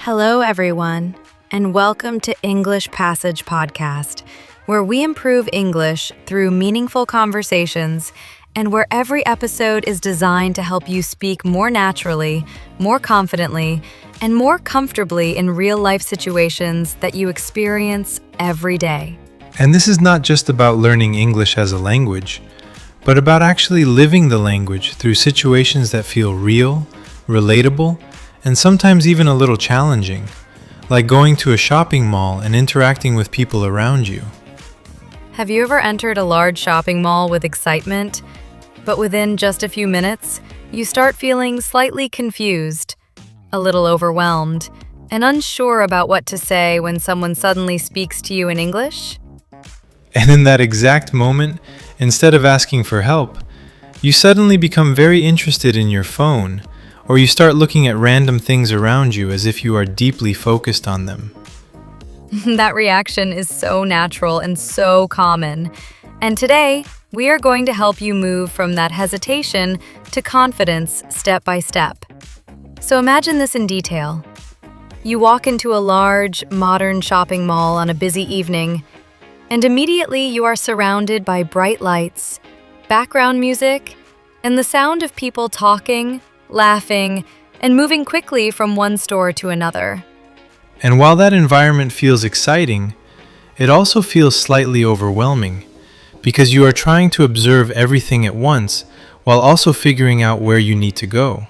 Hello, everyone, and welcome to English Passage Podcast, where we improve English through meaningful conversations and where every episode is designed to help you speak more naturally, more confidently, and more comfortably in real-life situations that you experience every day. And this is not just about learning English as a language, but about actually living the language through situations that feel real, relatable, and sometimes even a little challenging, like going to a shopping mall and interacting with people around you. Have you ever entered a large shopping mall with excitement, but within just a few minutes, you start feeling slightly confused, a little overwhelmed, and unsure about what to say when someone suddenly speaks to you in English? And in that exact moment, instead of asking for help, you suddenly become very interested in your phone, or you start looking at random things around you as if you are deeply focused on them. That reaction is so natural and so common. And today, we are going to help you move from that hesitation to confidence step by step. So imagine this in detail. You walk into a large, modern shopping mall on a busy evening, and immediately you are surrounded by bright lights, background music, and the sound of people talking, laughing, and moving quickly from one store to another. And while that environment feels exciting, it also feels slightly overwhelming, because you are trying to observe everything at once while also figuring out where you need to go.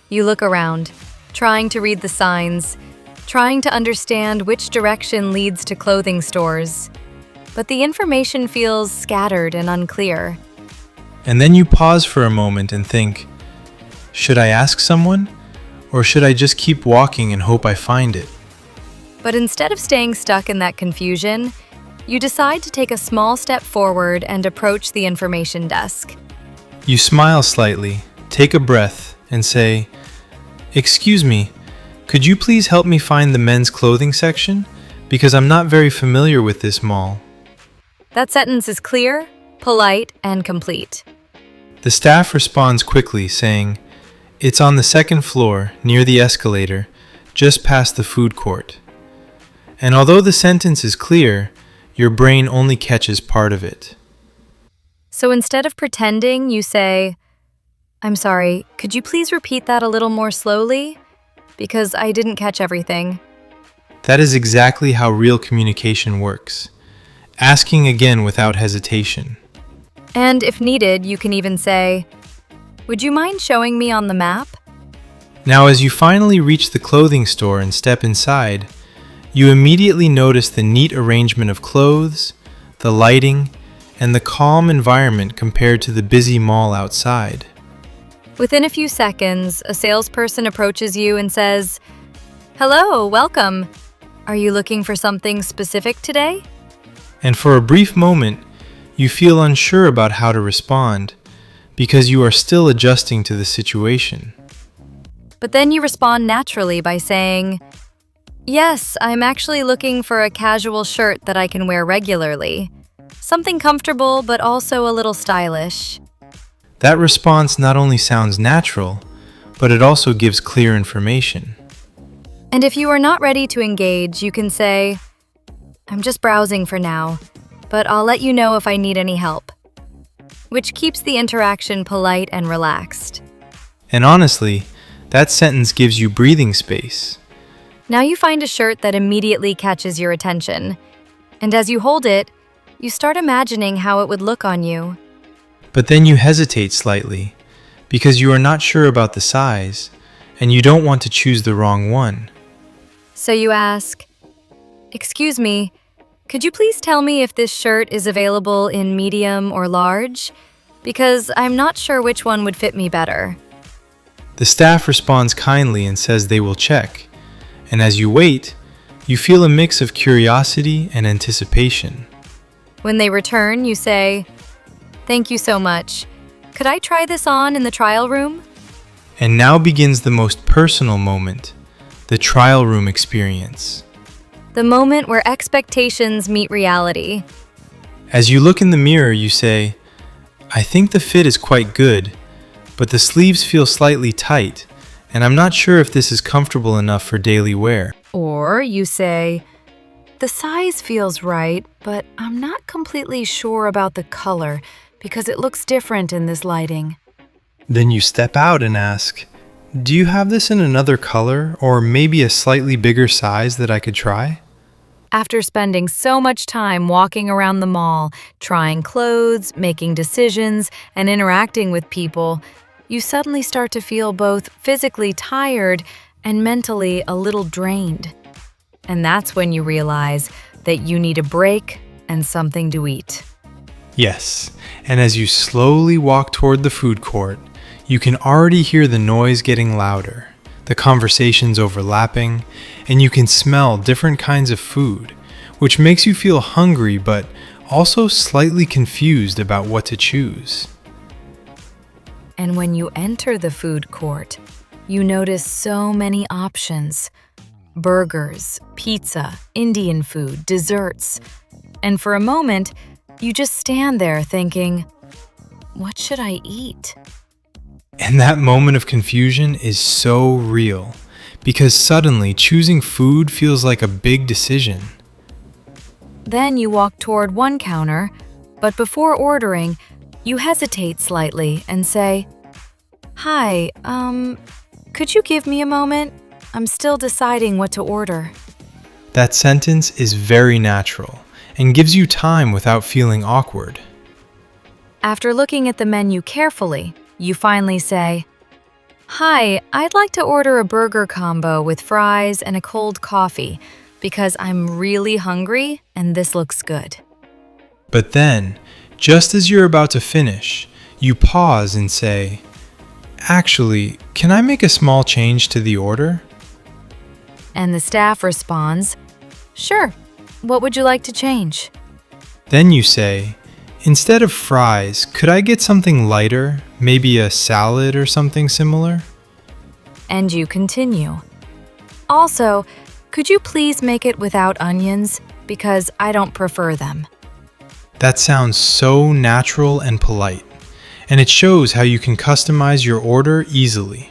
You look around, trying to read the signs, trying to understand which direction leads to clothing stores, but the information feels scattered and unclear. And then you pause for a moment and think, should I ask someone? Or should I just keep walking and hope I find it? But instead of staying stuck in that confusion, you decide to take a small step forward and approach the information desk. You smile slightly, take a breath, and say, "Excuse me, could you please help me find the men's clothing section? Because I'm not very familiar with this mall." That sentence is clear, polite, and complete. The staff responds quickly, saying, "It's on the second floor, near the escalator, just past the food court." And although the sentence is clear, your brain only catches part of it. So instead of pretending, you say, "I'm sorry, could you please repeat that a little more slowly? Because I didn't catch everything." That is exactly how real communication works. Asking again without hesitation. And if needed, you can even say, "Would you mind showing me on the map?" Now, as you finally reach the clothing store and step inside, you immediately notice the neat arrangement of clothes, the lighting, and the calm environment compared to the busy mall outside. Within a few seconds, a salesperson approaches you and says, "Hello, welcome. Are you looking for something specific today?" And for a brief moment, you feel unsure about how to respond because you are still adjusting to the situation. But then you respond naturally by saying, "Yes, I'm actually looking for a casual shirt that I can wear regularly. Something comfortable, but also a little stylish." That response not only sounds natural, but it also gives clear information. And if you are not ready to engage, you can say, "I'm just browsing for now, but I'll let you know if I need any help," which keeps the interaction polite and relaxed. And honestly, that sentence gives you breathing space. Now you find a shirt that immediately catches your attention, and as you hold it, you start imagining how it would look on you. But then you hesitate slightly because you are not sure about the size and you don't want to choose the wrong one. So you ask, "Excuse me, could you please tell me if this shirt is available in medium or large? Because I'm not sure which one would fit me better." The staff responds kindly and says they will check. And as you wait, you feel a mix of curiosity and anticipation. When they return, you say, "Thank you so much. Could I try this on in the trial room?" And now begins the most personal moment, the trial room experience. The moment where expectations meet reality. As you look in the mirror, you say, "I think the fit is quite good, but the sleeves feel slightly tight, and I'm not sure if this is comfortable enough for daily wear. Or you say, the size feels right, but I'm not completely sure about the color because it looks different in this lighting. Then you step out and ask, do you have this in another color or maybe a slightly bigger size that I could try? After spending so much time walking around the mall, trying clothes, making decisions, and interacting with people, you suddenly start to feel both physically tired and mentally a little drained. And that's when you realize that you need a break and something to eat. Yes, and as you slowly walk toward the food court, you can already hear the noise getting louder, the conversations overlapping, and you can smell different kinds of food, which makes you feel hungry but also slightly confused about what to choose. And when you enter the food court, you notice so many options: burgers, pizza, Indian food, desserts. And for a moment, you just stand there thinking, what should I eat? And that moment of confusion is so real, because suddenly choosing food feels like a big decision. Then you walk toward one counter, but before ordering, you hesitate slightly and say, "Hi, could you give me a moment? I'm still deciding what to order." That sentence is very natural and gives you time without feeling awkward. After looking at the menu carefully, you finally say, "Hi, I'd like to order a burger combo with fries and a cold coffee because I'm really hungry and this looks good." But then, just as you're about to finish, you pause and say, "Actually, can I make a small change to the order?" And the staff responds, "Sure, what would you like to change?" Then you say, "Instead of fries, could I get something lighter, maybe a salad or something similar?" And you continue, "Also, could you please make it without onions because I don't prefer them?" That sounds so natural and polite, and it shows how you can customize your order easily.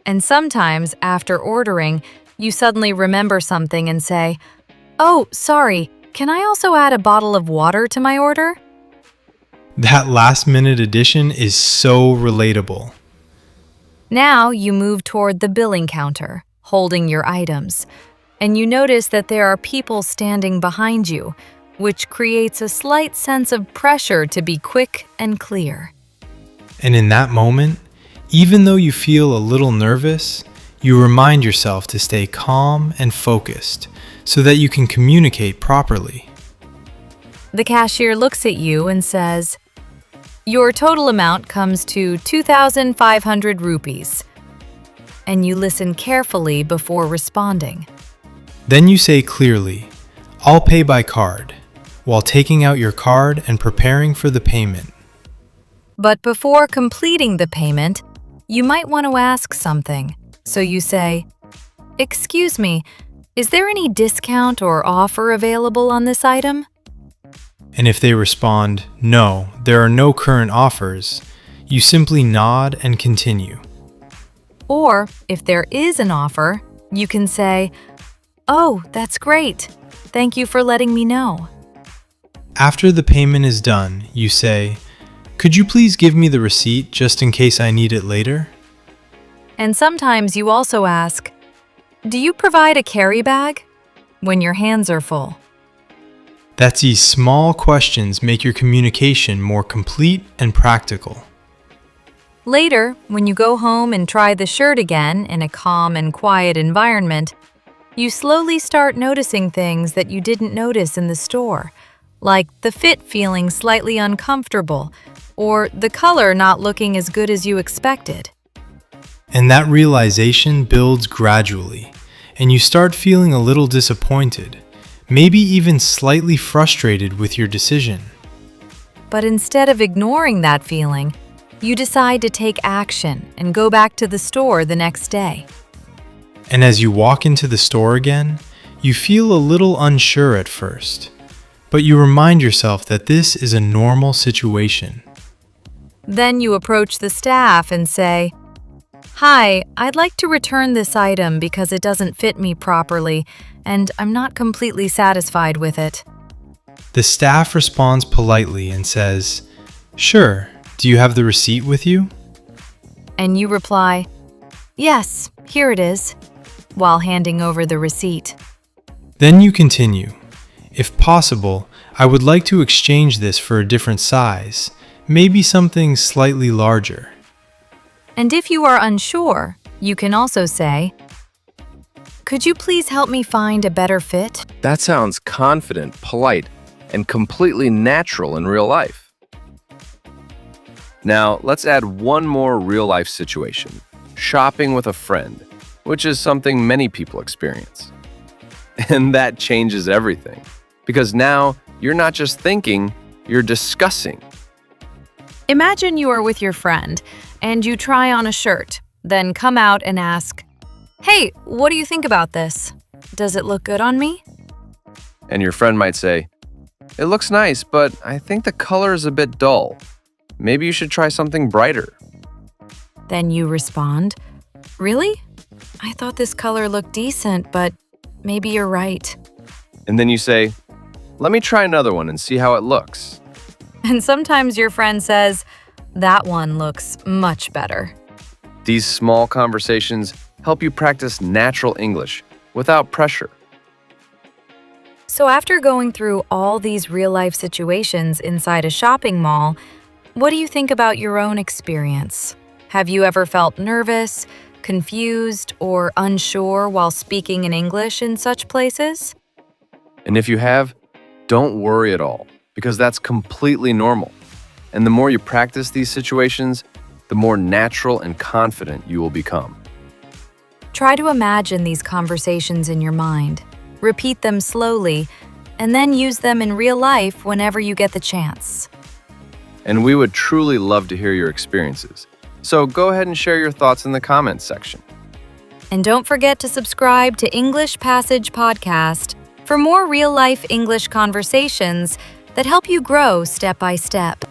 And sometimes, after ordering, you suddenly remember something and say, "Oh, sorry, can I also add a bottle of water to my order?" That last-minute addition is so relatable. Now you move toward the billing counter, holding your items, and you notice that there are people standing behind you, which creates a slight sense of pressure to be quick and clear. And in that moment, even though you feel a little nervous, you remind yourself to stay calm and focused so that you can communicate properly. The cashier looks at you and says, "Your total amount comes to 2,500 rupees." And you listen carefully before responding. Then you say clearly, "I'll pay by card," while taking out your card and preparing for the payment. But before completing the payment, you might want to ask something. So you say, "Excuse me, is there any discount or offer available on this item?" And if they respond, "No, there are no current offers," you simply nod and continue. Or if there is an offer, you can say, "Oh, that's great. Thank you for letting me know." After the payment is done, you say, "Could you please give me the receipt just in case I need it later?" And sometimes you also ask, "Do you provide a carry bag?" when your hands are full. That's these small questions make your communication more complete and practical. Later, when you go home and try the shirt again in a calm and quiet environment, you slowly start noticing things that you didn't notice in the store, like the fit feeling slightly uncomfortable or the color not looking as good as you expected. And that realization builds gradually, and you start feeling a little disappointed, maybe even slightly frustrated with your decision. But instead of ignoring that feeling, you decide to take action and go back to the store the next day. And as you walk into the store again, you feel a little unsure at first, but you remind yourself that this is a normal situation. Then you approach the staff and say, Hi, I'd like to return this item because it doesn't fit me properly, and I'm not completely satisfied with it. The staff responds politely and says, "Sure, do you have the receipt with you?" And you reply, "Yes, here it is," while handing over the receipt. Then you continue, "If possible, I would like to exchange this for a different size, maybe something slightly larger." And if you are unsure, you can also say, "Could you please help me find a better fit?" That sounds confident, polite, and completely natural in real life. Now, let's add one more real-life situation, shopping with a friend, which is something many people experience. And that changes everything, because now you're not just thinking, you're discussing. Imagine you are with your friend and you try on a shirt, then come out and ask, "Hey, what do you think about this? Does it look good on me?" And your friend might say, "It looks nice, but I think the color is a bit dull. Maybe you should try something brighter." Then you respond, "Really? I thought this color looked decent, but maybe you're right." And then you say, "Let me try another one and see how it looks." And sometimes your friend says, "That one looks much better." These small conversations help you practice natural English without pressure. So after going through all these real-life situations inside a shopping mall, what do you think about your own experience? Have you ever felt nervous, confused, or unsure while speaking in English in such places? And if you have, don't worry at all, because that's completely normal. And the more you practice these situations, the more natural and confident you will become. Try to imagine these conversations in your mind. Repeat them slowly, and then use them in real life whenever you get the chance. And we would truly love to hear your experiences. So go ahead and share your thoughts in the comments section. And don't forget to subscribe to English Passage Podcast for more real-life English conversations that help you grow step by step.